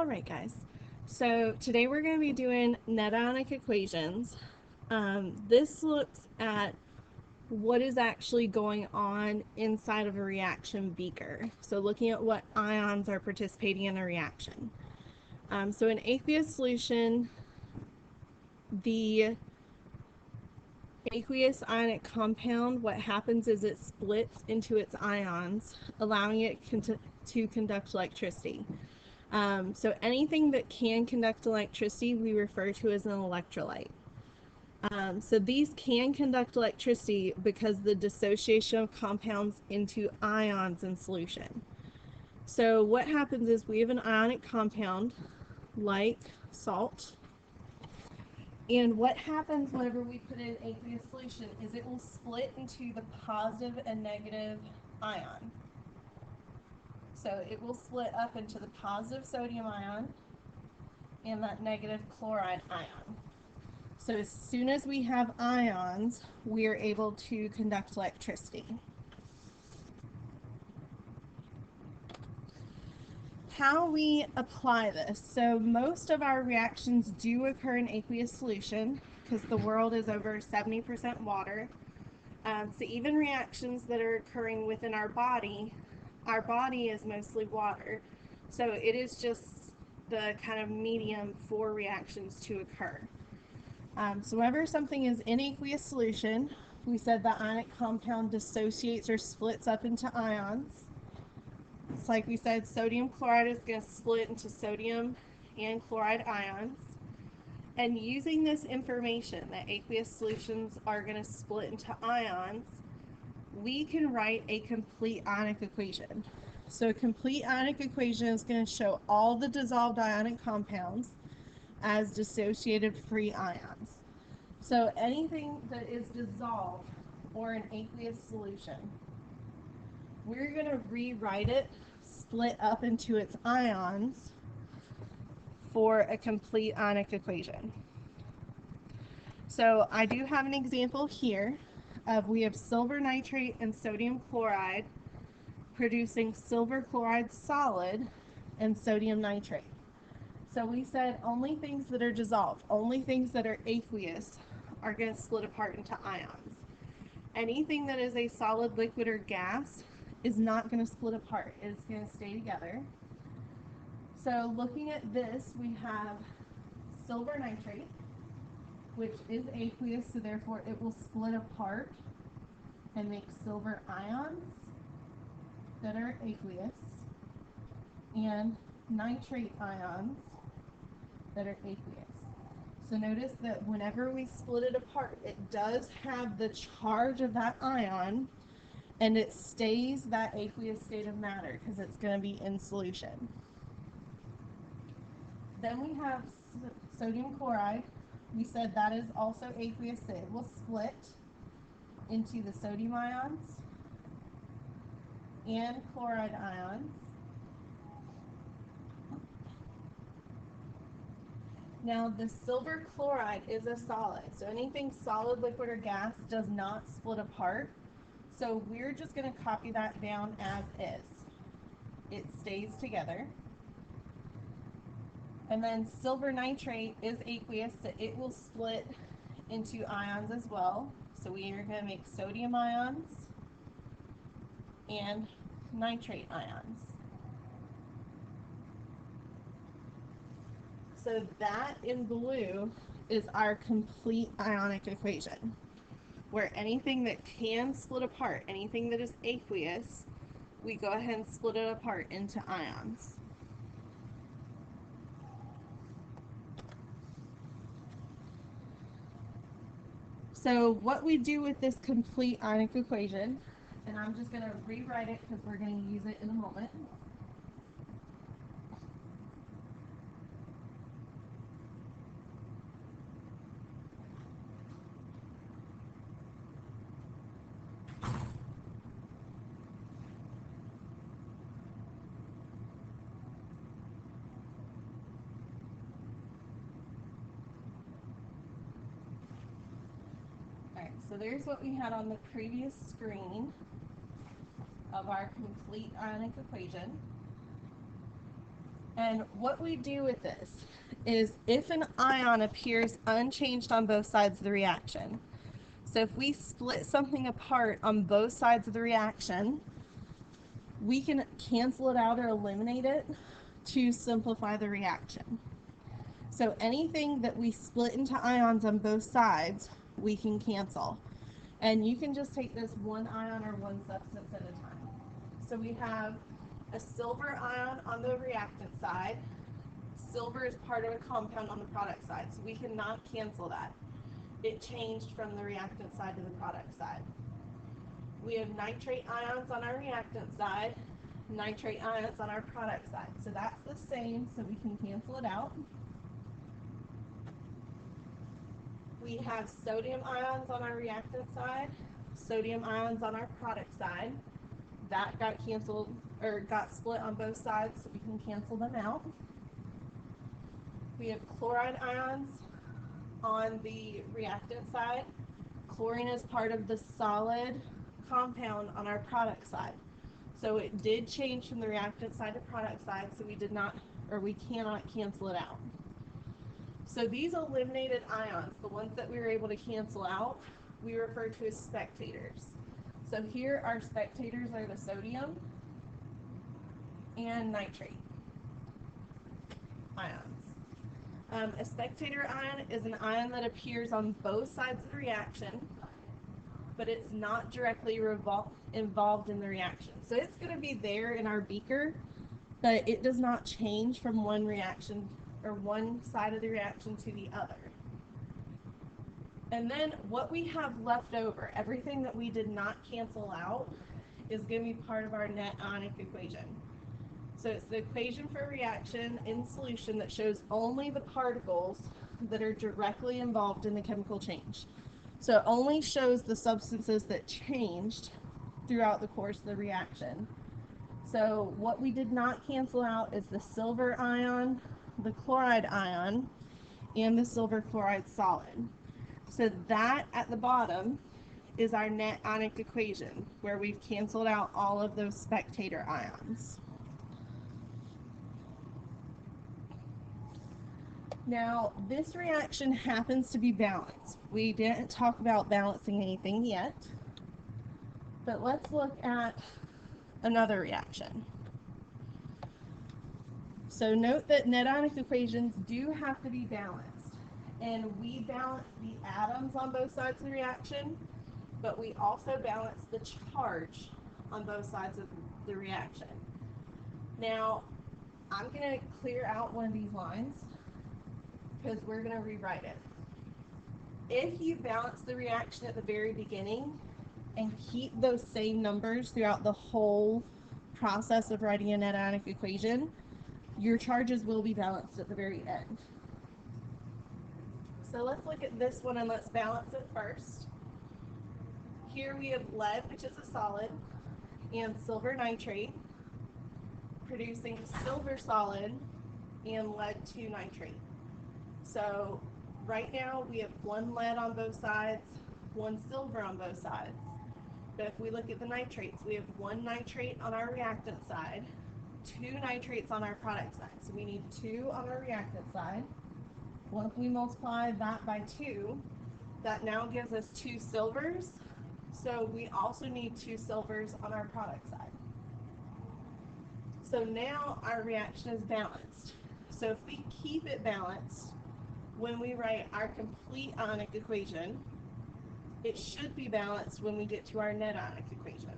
Alright guys, so today we're going to be doing net ionic equations. This looks at what is actually going on inside of a reaction beaker. So looking at what ions are participating in a reaction. So in aqueous solution, the aqueous ionic compound, what happens is it splits into its ions, allowing it to conduct electricity. So anything that can conduct electricity we refer to as an electrolyte. So these can conduct electricity because the dissociation of compounds into ions in solution. So what happens is we have an ionic compound like salt, and what happens whenever we put in aqueous solution is it will split into the positive and negative ion. So it will split up into the positive sodium ion and that negative chloride ion. So as soon as we have ions, we are able to conduct electricity. How we apply this. So most of our reactions do occur in aqueous solution because the world is over 70% water. So even reactions that are occurring within our body is mostly water. So it is just the kind of medium for reactions to occur. So whenever something is in aqueous solution, we said the ionic compound dissociates or splits up into ions. It's like we said, sodium chloride is going to split into sodium and chloride ions. And using this information that aqueous solutions are going to split into ions, we can write a complete ionic equation. So a complete ionic equation is going to show all the dissolved ionic compounds as dissociated free ions. So anything that is dissolved or an aqueous solution, we're going to rewrite it, split up into its ions for a complete ionic equation. So I do have an example here of we have silver nitrate and sodium chloride producing silver chloride solid and sodium nitrate. So we said only things that are dissolved, only things that are aqueous are going to split apart into ions. Anything that is a solid, liquid, or gas is not going to split apart. It's going to stay together. So looking at this, we have silver nitrate, which is aqueous, so therefore it will split apart and make silver ions that are aqueous, and nitrate ions that are aqueous. So notice that whenever we split it apart, it does have the charge of that ion, and it stays that aqueous state of matter because it's going to be in solution. Then we have sodium chloride. We said that is also aqueous, so it will split into the sodium ions and chloride ions. Now the silver chloride is a solid, so anything solid, liquid, or gas does not split apart. So we're just going to copy that down as is. It stays together. And then silver nitrate is aqueous, so it will split into ions as well. So we are going to make sodium ions and nitrate ions. So that in blue is our complete ionic equation, where anything that can split apart, anything that is aqueous, we go ahead and split it apart into ions. So what we do with this complete ionic equation, and I'm just going to rewrite it because we're going to use it in a moment. Alright, so there's what we had on the previous screen of our complete ionic equation. And what we do with this is if an ion appears unchanged on both sides of the reaction, so if we split something apart on both sides of the reaction, we can cancel it out or eliminate it to simplify the reaction. So anything that we split into ions on both sides, we can cancel. And you can just take this one ion or one substance at a time. So we have a silver ion on the reactant side. Silver is part of a compound on the product side, so we cannot cancel that. It changed from the reactant side to the product side. We have nitrate ions on our reactant side, nitrate ions on our product side. So that's the same, so we can cancel it out. We have sodium ions on our reactant side, sodium ions on our product side. That got canceled, or got split on both sides, so we can cancel them out. We have chloride ions on the reactant side. Chlorine is part of the solid compound on our product side. So it did change from the reactant side to product side, so we cannot cancel it out. So these eliminated ions, the ones that we were able to cancel out, we refer to as spectators. So here our spectators are the sodium and nitrate ions. A spectator ion is an ion that appears on both sides of the reaction, but it's not directly involved in the reaction. So it's going to be there in our beaker, but it does not change from one reaction or one side of the reaction to the other. And then what we have left over, everything that we did not cancel out, is going to be part of our net ionic equation. So it's the equation for a reaction in solution that shows only the particles that are directly involved in the chemical change. So it only shows the substances that changed throughout the course of the reaction. So what we did not cancel out is the silver ion, the chloride ion, and the silver chloride solid. So that at the bottom is our net ionic equation, where we've canceled out all of those spectator ions. Now, this reaction happens to be balanced. We didn't talk about balancing anything yet, but let's look at another reaction. So note that net ionic equations do have to be balanced, and we balance the atoms on both sides of the reaction, but we also balance the charge on both sides of the reaction. Now, I'm going to clear out one of these lines because we're going to rewrite it. If you balance the reaction at the very beginning and keep those same numbers throughout the whole process of writing a net ionic equation, your charges will be balanced at the very end. So let's look at this one and let's balance it first. Here we have lead, which is a solid, and silver nitrate, producing silver solid and lead 2 nitrate. So right now we have one lead on both sides, one silver on both sides. But if we look at the nitrates, we have one nitrate on our reactant side, 2 nitrates on our product side. So we need 2 on our reactant side. Well, if we multiply that by 2, that now gives us 2 silvers. So we also need 2 silvers on our product side. So now our reaction is balanced. So if we keep it balanced, when we write our complete ionic equation, it should be balanced when we get to our net ionic equation.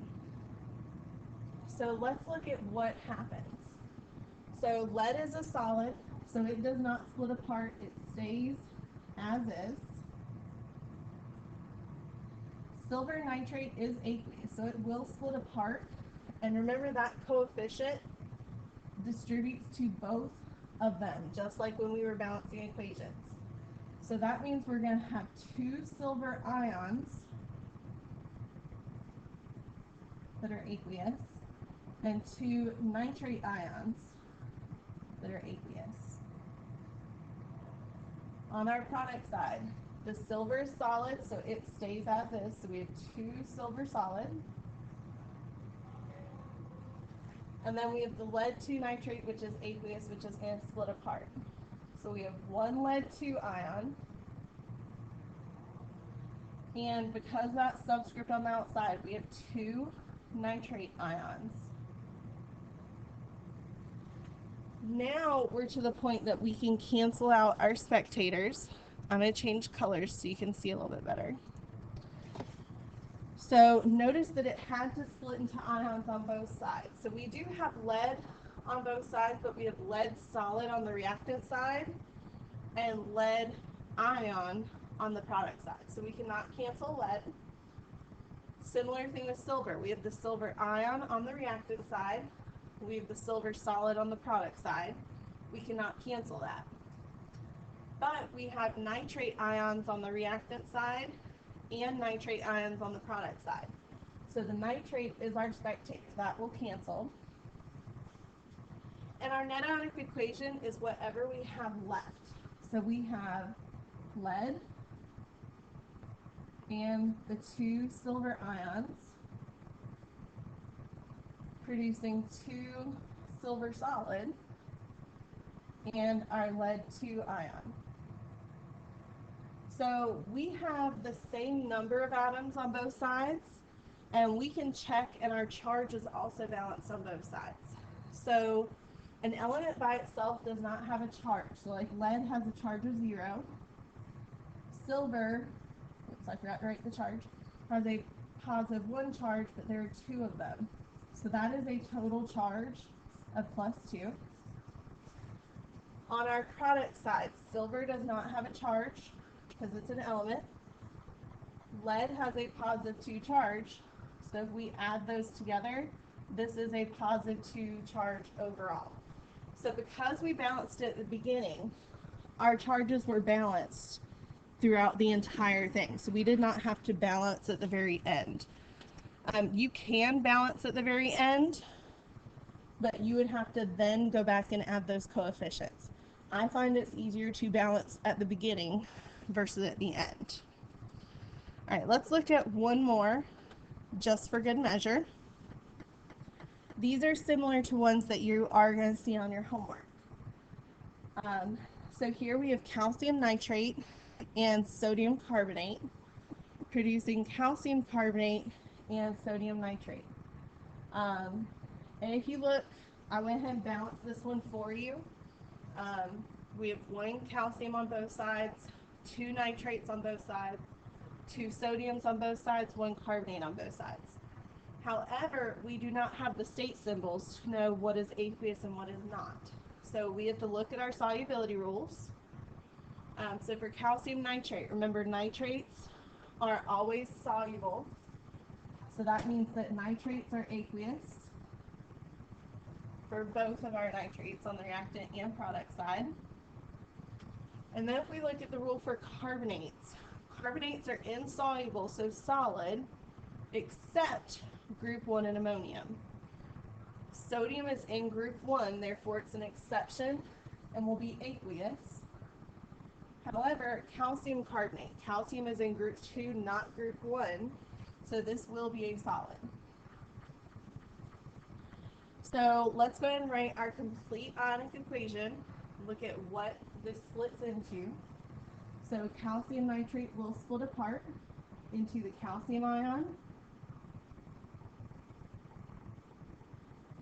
So let's look at what happens. So lead is a solid, so it does not split apart, it stays as is. Silver nitrate is aqueous, so it will split apart. And remember that coefficient distributes to both of them, just like when we were balancing equations. So that means we're going to have 2 silver ions that are aqueous and 2 nitrate ions that are aqueous. On our product side, the silver is solid, so it stays as is. So we have 2 silver solid. And then we have the lead 2 nitrate, which is aqueous, which is going to split apart. So we have one lead 2 ion. And because that subscript on the outside, we have 2 nitrate ions. Now we're to the point that we can cancel out our spectators. I'm going to change colors so you can see a little bit better. So notice that it had to split into ions on both sides. So we do have lead on both sides, but we have lead solid on the reactant side and lead ion on the product side. So we cannot cancel lead. Similar thing with silver. We have the silver ion on the reactant side. We have the silver solid on the product side. We cannot cancel that. But we have nitrate ions on the reactant side and nitrate ions on the product side. So the nitrate is our spectator. That will cancel. And our net ionic equation is whatever we have left. So we have lead and the 2 silver ions producing 2 silver solid and our lead 2 ion. So we have the same number of atoms on both sides, and we can check, and our charge is also balanced on both sides. So an element by itself does not have a charge. So like lead has a charge of 0. Silver, oops, I forgot to write the charge, has a positive 1 charge, but there are 2 of them. So that is a total charge of +2. On our product side, silver does not have a charge because it's an element. Lead has a positive 2 charge. So if we add those together, this is a positive 2 charge overall. So because we balanced it at the beginning, our charges were balanced throughout the entire thing. So we did not have to balance at the very end. You can balance at the very end, but you would have to then go back and add those coefficients. I find it's easier to balance at the beginning versus at the end. All right, let's look at one more just for good measure. These are similar to ones that you are going to see on your homework. So here we have calcium nitrate and sodium carbonate producing calcium carbonate and sodium nitrate. And if you look, I went ahead and balanced this one for you. We have 1 calcium on both sides, 2 nitrates on both sides, 2 sodiums on both sides, 1 carbonate on both sides. However, we do not have the state symbols to know what is aqueous and what is not. So we have to look at our solubility rules. So for calcium nitrate, remember nitrates are always soluble. So that means that nitrates are aqueous for both of our nitrates on the reactant and product side. And then if we look at the rule for carbonates, carbonates are insoluble, so solid, except group 1 in ammonium. Sodium is in group 1, therefore it's an exception and will be aqueous. However, calcium carbonate, calcium is in group 2, not group 1, so this will be a solid. So let's go ahead and write our complete ionic equation, look at what this splits into. So calcium nitrate will split apart into the calcium ion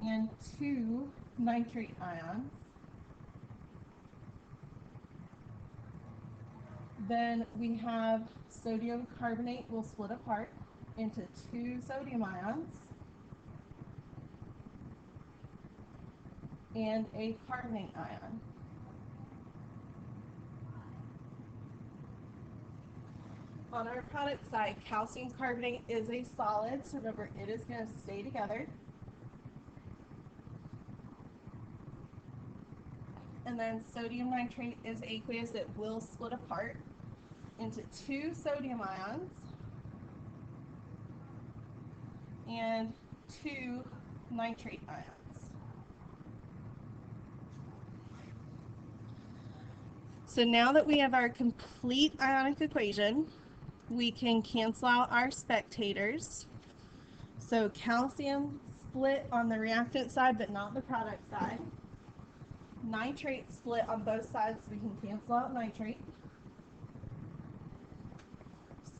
and 2 nitrate ions. Then we have sodium carbonate will split apart into 2 sodium ions and a carbonate ion. On our product side, calcium carbonate is a solid, so remember it is going to stay together. And then sodium nitrate is aqueous, it will split apart into 2 sodium ions and 2 nitrate ions. So now that we have our complete ionic equation, we can cancel out our spectators. So calcium split on the reactant side, but not the product side. Nitrate split on both sides, so we can cancel out nitrate.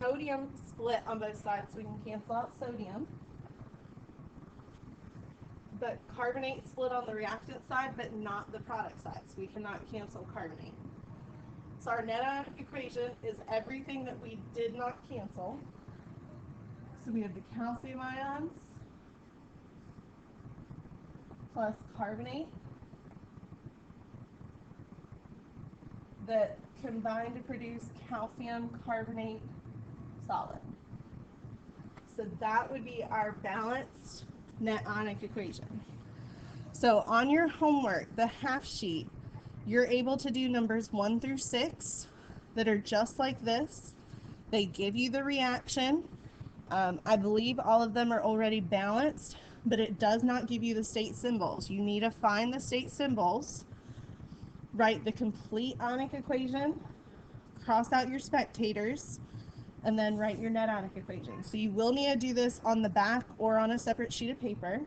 Sodium split on both sides, so we can cancel out sodium. But carbonate split on the reactant side, but not the product side, so we cannot cancel carbonate. So our net ionic equation is everything that we did not cancel. So we have the calcium ions plus carbonate that combine to produce calcium carbonate solid. So that would be our balanced net ionic equation. So on your homework, the half sheet, you're able to do numbers 1 through 6 that are just like this. They give you the reaction. I believe all of them are already balanced, but it does not give you the state symbols. You need to find the state symbols, write the complete ionic equation, cross out your spectators, and then write your net ionic equation. So you will need to do this on the back or on a separate sheet of paper.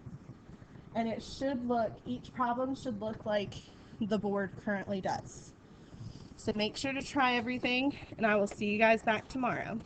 And it should look, each problem should look like the board currently does. So make sure to try everything, and I will see you guys back tomorrow.